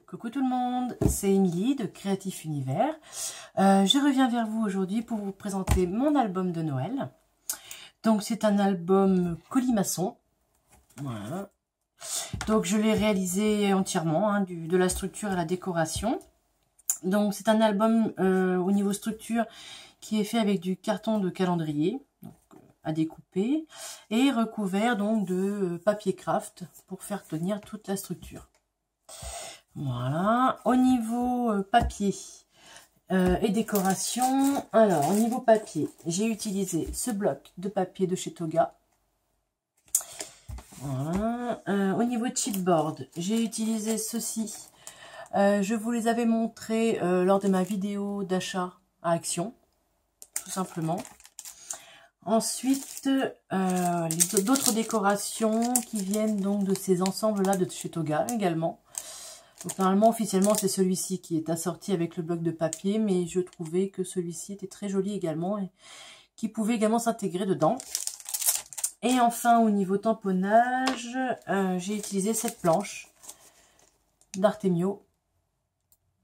Coucou tout le monde, c'est Émilie de Créatif Univers. Je reviens vers vous aujourd'hui pour vous présenter mon album de Noël. Donc c'est un album colimaçon. Voilà. Donc je l'ai réalisé entièrement, hein, de la structure à la décoration. Donc c'est un album au niveau structure qui est fait avec du carton de calendrier donc, à découper et recouvert donc de papier craft pour faire tenir toute la structure. Voilà, au niveau papier et décoration, alors au niveau papier, j'ai utilisé ce bloc de papier de chez Toga. Voilà. Au niveau chipboard, j'ai utilisé ceci. Je vous les avais montrés lors de ma vidéo d'achat à Action, tout simplement. Ensuite, d'autres décorations qui viennent donc de ces ensembles-là de chez Toga également. Donc normalement, officiellement, c'est celui-ci qui est assorti avec le bloc de papier, mais je trouvais que celui-ci était très joli également et qui pouvait également s'intégrer dedans. Et enfin, au niveau tamponnage, j'ai utilisé cette planche d'Artemio.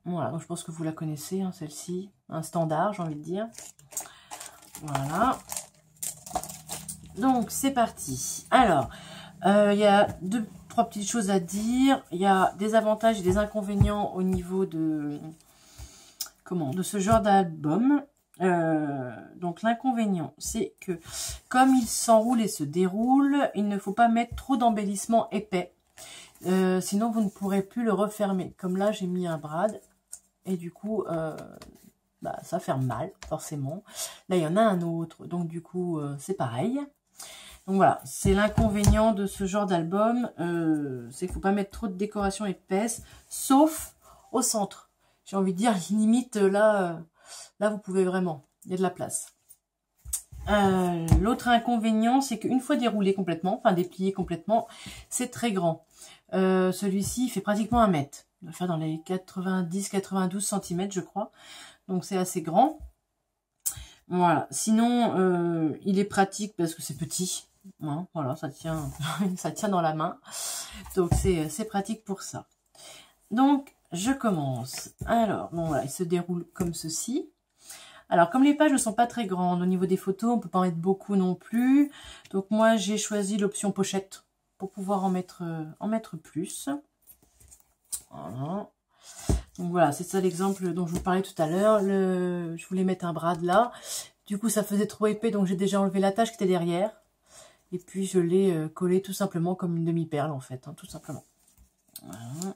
Voilà, donc je pense que vous la connaissez, hein, celle-ci, un standard, j'ai envie de dire. Voilà. Donc, c'est parti. Alors, il y a trois petites choses à dire. Il y a des avantages et des inconvénients au niveau de ce genre d'album. Donc l'inconvénient, c'est que comme il s'enroule et se déroule, il ne faut pas mettre trop d'embellissement épais. Sinon, vous ne pourrez plus le refermer. Comme là, j'ai mis un brad et du coup, ça ferme mal, forcément. Là, il y en a un autre. Donc du coup, c'est pareil. Donc voilà, c'est l'inconvénient de ce genre d'album, c'est qu'il ne faut pas mettre trop de décoration épaisse, sauf au centre. J'ai envie de dire, limite, là vous pouvez vraiment, il y a de la place. L'autre inconvénient, c'est qu'une fois déroulé complètement, enfin déplié complètement, c'est très grand. Celui-ci, il fait pratiquement 1 mètre. Il va faire dans les 90-92 cm, je crois. Donc c'est assez grand. Voilà, sinon, il est pratique parce que c'est petit. Hein, voilà, ça tient, ça tient dans la main. Donc, c'est pratique pour ça. Donc, je commence. Alors, bon, voilà, il se déroule comme ceci. Alors, comme les pages ne sont pas très grandes, au niveau des photos, on ne peut pas en mettre beaucoup non plus. Donc, moi, j'ai choisi l'option pochette pour pouvoir en mettre plus. Voilà. Donc, voilà, c'est ça l'exemple dont je vous parlais tout à l'heure. Je voulais mettre un brad là. Du coup, ça faisait trop épais, donc j'ai déjà enlevé la tâche qui était derrière. Et puis, je l'ai collé tout simplement comme une demi-perle, en fait, hein, tout simplement. Voilà.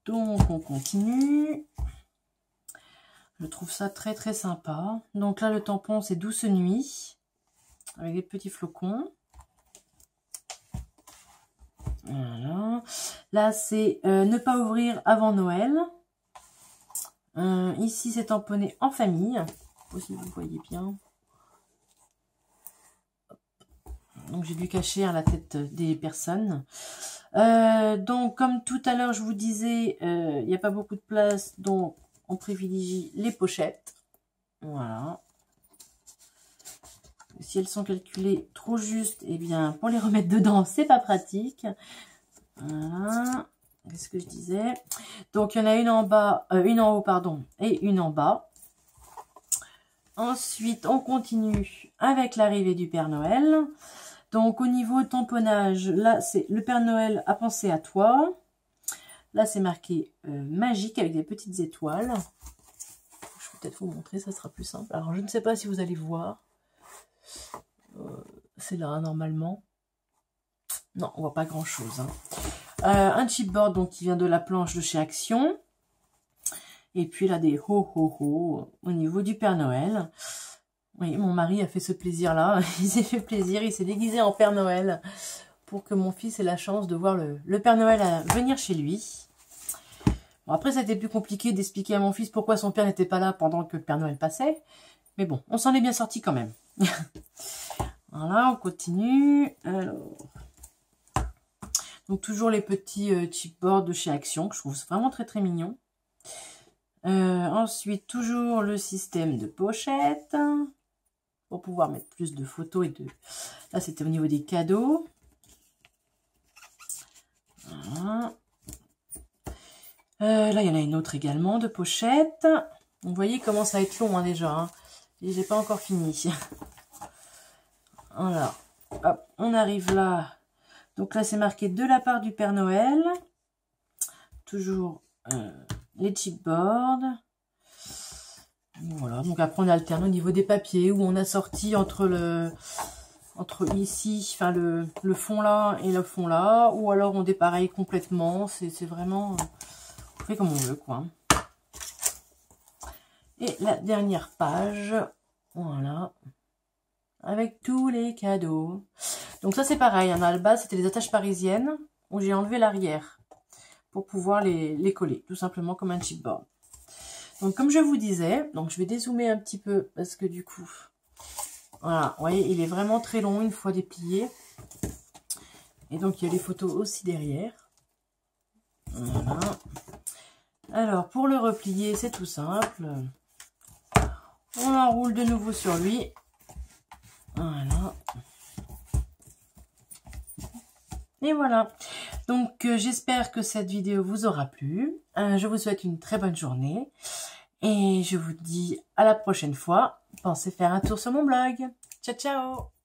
Donc, on continue. Je trouve ça très, très sympa. Donc là, le tampon, c'est Douce Nuit, avec des petits flocons. Voilà. Là, c'est ne pas ouvrir avant Noël. Ici, c'est tamponné en famille. Si vous voyez bien. Donc, j'ai dû cacher la tête des personnes. Donc, comme tout à l'heure, je vous disais, il n'y a pas beaucoup de place. Donc, on privilégie les pochettes. Voilà. Si elles sont calculées trop justes, eh bien, pour les remettre dedans, c'est pas pratique. Voilà. Qu'est-ce que je disais? Donc, il y en a une en bas, une en haut, pardon, et une en bas. Ensuite, on continue avec l'arrivée du Père Noël. Donc, au niveau tamponnage, là, c'est le Père Noël a pensé à toi. Là, c'est marqué magique avec des petites étoiles. Je vais peut-être vous montrer, ça sera plus simple. Alors, je ne sais pas si vous allez voir. C'est là, normalement. Non, on voit pas grand-chose. Hein. Un chipboard donc, qui vient de la planche de chez Action. Et puis là, des ho-ho-ho au niveau du Père Noël. Oui, mon mari a fait ce plaisir-là. Il s'est fait plaisir. Il s'est déguisé en Père Noël pour que mon fils ait la chance de voir le Père Noël venir chez lui. Bon, après, ça a été plus compliqué d'expliquer à mon fils pourquoi son père n'était pas là pendant que le Père Noël passait. Mais bon, on s'en est bien sorti quand même. Voilà, on continue. Alors, donc toujours les petits chipboards de chez Action, que je trouve vraiment très très mignon. Ensuite, toujours le système de pochette. Pour pouvoir mettre plus de photos et de... Là, c'était au niveau des cadeaux. Voilà. Là, il y en a une autre également de pochette. Vous voyez comment ça va être long hein, déjà. Hein. Et j'ai pas encore fini. Voilà. Hop, on arrive là. Donc là, c'est marqué de la part du Père Noël. Toujours les chipboards. Voilà. Donc après, on alterne au niveau des papiers où on a sorti entre ici, enfin le fond là et le fond là. Ou alors on dépareille complètement. C'est vraiment... on fait comme on veut, quoi. Et la dernière page. Voilà. Avec tous les cadeaux. Donc ça c'est pareil, hein, à la base c'était les attaches parisiennes où j'ai enlevé l'arrière pour pouvoir les coller, tout simplement comme un chipboard. Donc comme je vous disais, donc je vais dézoomer un petit peu parce que du coup, voilà, vous voyez, il est vraiment très long une fois déplié. Et donc il y a les photos aussi derrière. Voilà. Alors pour le replier, c'est tout simple. On l'enroule de nouveau sur lui. Voilà. Et voilà. Donc, j'espère que cette vidéo vous aura plu. Je vous souhaite une très bonne journée. Et je vous dis à la prochaine fois. Pensez faire un tour sur mon blog. Ciao, ciao!